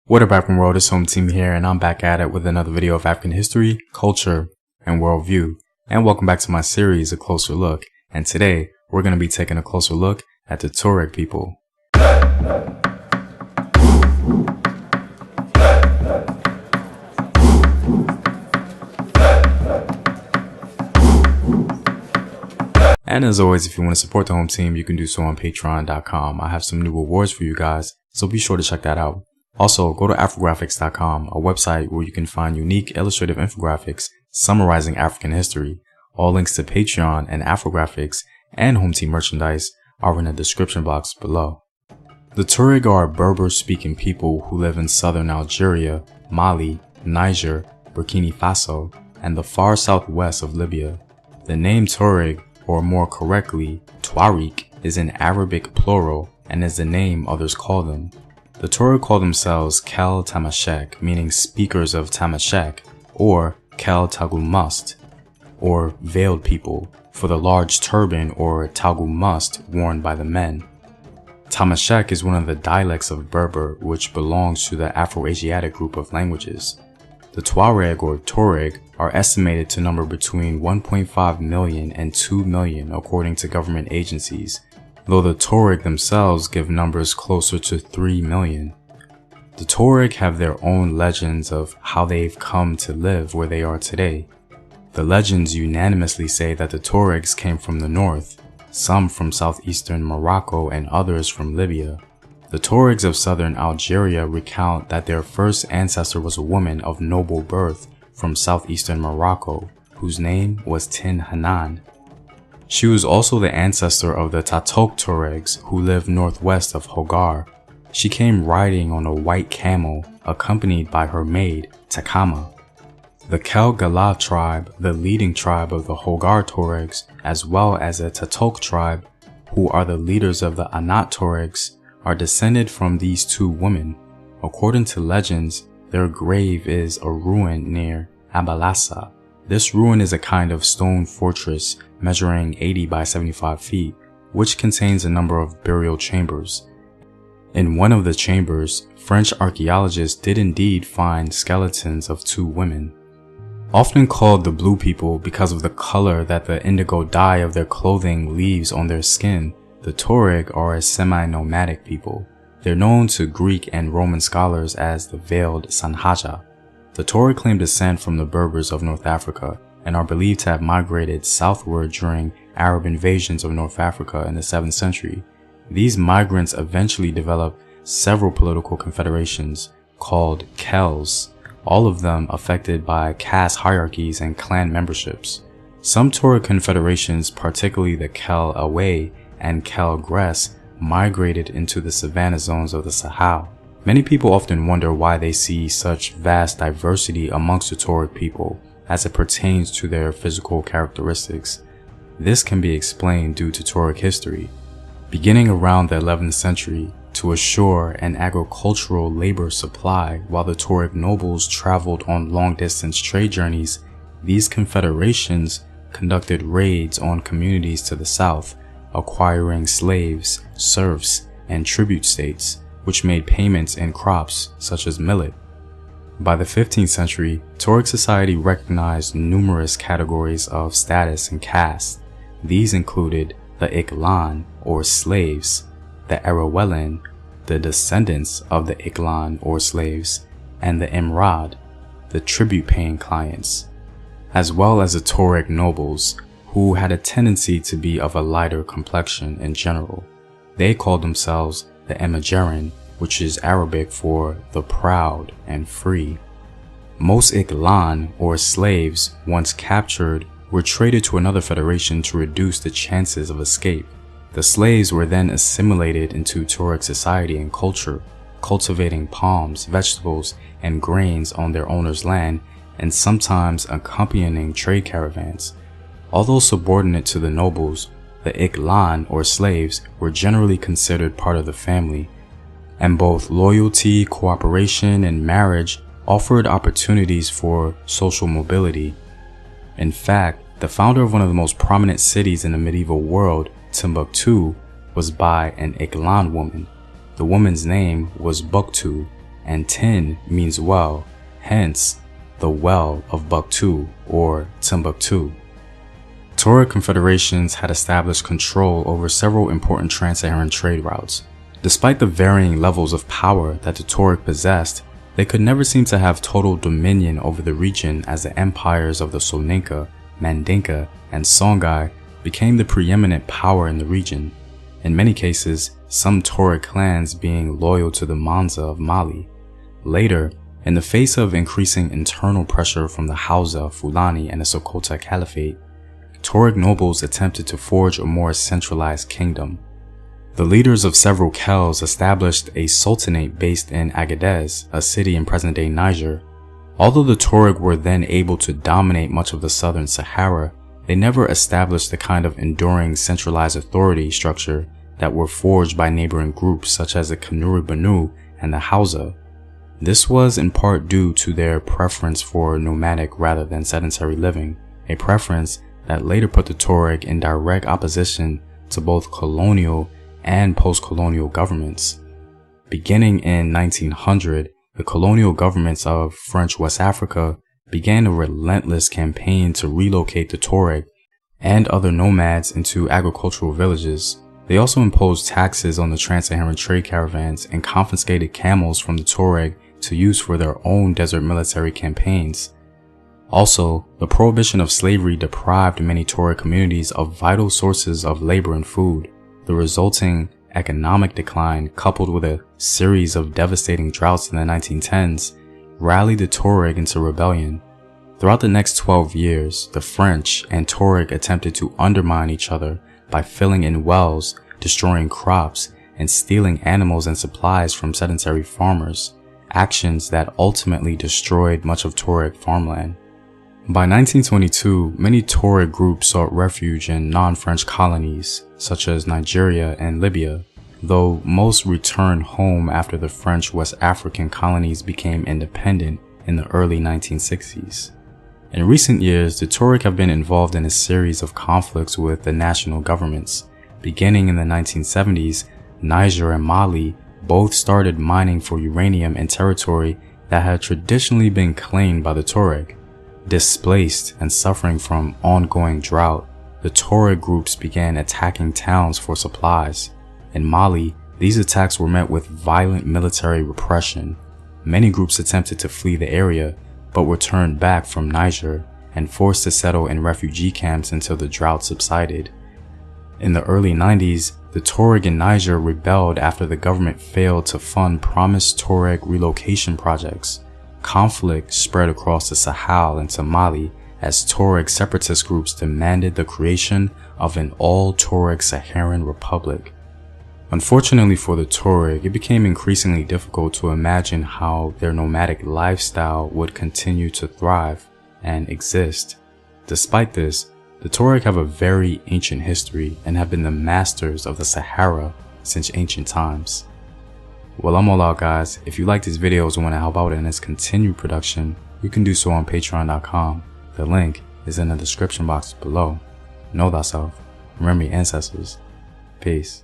What up, African world? It's Home Team here, and I'm back at it with another video of African history, culture, and worldview. And welcome back to my series, A Closer Look. And today, we're going to be taking a closer look at the Tuareg people. And as always, if you want to support the home team, you can do so on patreon.com. I have some new rewards for you guys, so be sure to check that out. Also, go to afrographics.com, a website where you can find unique illustrative infographics summarizing African history. All links to Patreon and Afrographics and home team merchandise are in the description box below. The Tuareg are a Berber-speaking people who live in southern Algeria, Mali, Niger, Burkina Faso, and the far southwest of Libya. The name Tuareg, or more correctly, Tuareg, is an Arabic plural and is the name others call them. The Tuareg call themselves Kel Tamashek, meaning speakers of Tamashek, or Kel Tagulmust, or veiled people, for the large turban or Tagulmust worn by the men. Tamashek is one of the dialects of Berber, which belongs to the Afro-Asiatic group of languages. The Tuareg or Tuareg are estimated to number between 1.5 million and 2 million according to government agencies, though the Tuareg themselves give numbers closer to 3 million. The Tuareg have their own legends of how they've come to live where they are today. The legends unanimously say that the Tuaregs came from the north, some from southeastern Morocco and others from Libya. The Tuaregs of southern Algeria recount that their first ancestor was a woman of noble birth from southeastern Morocco, whose name was Tin Hanan. She was also the ancestor of the Tatok Tuaregs, who lived northwest of Hogar. She came riding on a white camel, accompanied by her maid, Takama. The Kel Gala tribe, the leading tribe of the Hogar Tuaregs, as well as the Tatok tribe, who are the leaders of the Anat Tuaregs, are descended from these two women. According to legends, their grave is a ruin near Abalasa. This ruin is a kind of stone fortress measuring 80 by 75 feet, which contains a number of burial chambers. In one of the chambers, French archaeologists did indeed find skeletons of two women. Often called the blue people because of the color that the indigo dye of their clothing leaves on their skin, the Tuareg are a semi-nomadic people. They're known to Greek and Roman scholars as the veiled Sanhaja. The Tuareg claim descent from the Berbers of North Africa and are believed to have migrated southward during Arab invasions of North Africa in the 7th century. These migrants eventually developed several political confederations called Kels, all of them affected by caste hierarchies and clan memberships. Some Tuareg confederations, particularly the Kel Away and Kel Gres, migrated into the savanna zones of the Sahel. Many people often wonder why they see such vast diversity amongst the Tuareg people as it pertains to their physical characteristics. This can be explained due to Tuareg history. Beginning around the 11th century, to assure an agricultural labor supply while the Tuareg nobles traveled on long-distance trade journeys, these confederations conducted raids on communities to the south, acquiring slaves, serfs, and tribute states, which made payments in crops such as millet. By the 15th century, Tuareg society recognized numerous categories of status and caste. These included the Iklan, or slaves, the Erawelin, the descendants of the Iklan, or slaves, and the Imrad, the tribute-paying clients, as well as the Tuareg nobles, who had a tendency to be of a lighter complexion in general. They called themselves the Emajerin, which is Arabic for the proud and free. Most Iklan, or slaves, once captured, were traded to another federation to reduce the chances of escape. The slaves were then assimilated into Tuareg society and culture, cultivating palms, vegetables, and grains on their owner's land, and sometimes accompanying trade caravans. Although subordinate to the nobles, the Iklan, or slaves, were generally considered part of the family, and both loyalty, cooperation, and marriage offered opportunities for social mobility. In fact, the founder of one of the most prominent cities in the medieval world, Timbuktu, was by an Iklan woman. The woman's name was Buktu, and Tin means well, hence the Well of Buctu or Timbuktu. Tuareg confederations had established control over several important trans-Saharan trade routes. Despite the varying levels of power that the Tuareg possessed, they could never seem to have total dominion over the region, as the empires of the Soninka, Mandinka, and Songhai became the preeminent power in the region, in many cases some Tuareg clans being loyal to the Manza of Mali. Later, in the face of increasing internal pressure from the Hausa, Fulani, and the Sokoto Caliphate, Tuareg nobles attempted to forge a more centralized kingdom. The leaders of several Khels established a sultanate based in Agadez, a city in present-day Niger. Although the Tuareg were then able to dominate much of the southern Sahara, they never established the kind of enduring centralized authority structure that were forged by neighboring groups such as the Kanuri Banu and the Hausa. This was in part due to their preference for nomadic rather than sedentary living, a preference that later put the Tuareg in direct opposition to both colonial and post-colonial governments. Beginning in 1900, the colonial governments of French West Africa began a relentless campaign to relocate the Tuareg and other nomads into agricultural villages. They also imposed taxes on the trans-Saharan trade caravans and confiscated camels from the Tuareg to use for their own desert military campaigns. Also, the prohibition of slavery deprived many Tuareg communities of vital sources of labor and food. The resulting economic decline, coupled with a series of devastating droughts in the 1910s, rallied the Tuareg into rebellion. Throughout the next 12 years, the French and Tuareg attempted to undermine each other by filling in wells, destroying crops, and stealing animals and supplies from sedentary farmers, actions that ultimately destroyed much of Tuareg farmland. By 1922, many Tuareg groups sought refuge in non-French colonies, such as Nigeria and Libya, though most returned home after the French West African colonies became independent in the early 1960s. In recent years, the Tuareg have been involved in a series of conflicts with the national governments. Beginning in the 1970s, Niger and Mali both started mining for uranium in territory that had traditionally been claimed by the Tuareg. Displaced and suffering from ongoing drought, the Tuareg groups began attacking towns for supplies. In Mali, these attacks were met with violent military repression. Many groups attempted to flee the area, but were turned back from Niger and forced to settle in refugee camps until the drought subsided. In the early 90s, the Tuareg in Niger rebelled after the government failed to fund promised Tuareg relocation projects. Conflict spread across the Sahel into Mali as Tuareg separatist groups demanded the creation of an all-Tuareg Saharan republic. Unfortunately for the Tuareg, it became increasingly difficult to imagine how their nomadic lifestyle would continue to thrive and exist. Despite this, the Tuareg have a very ancient history and have been the masters of the Sahara since ancient times. Well, I'm all out, guys. If you like these videos and want to help out in its continued production, you can do so on patreon.com. The link is in the description box below. Know thyself. Remember your ancestors. Peace.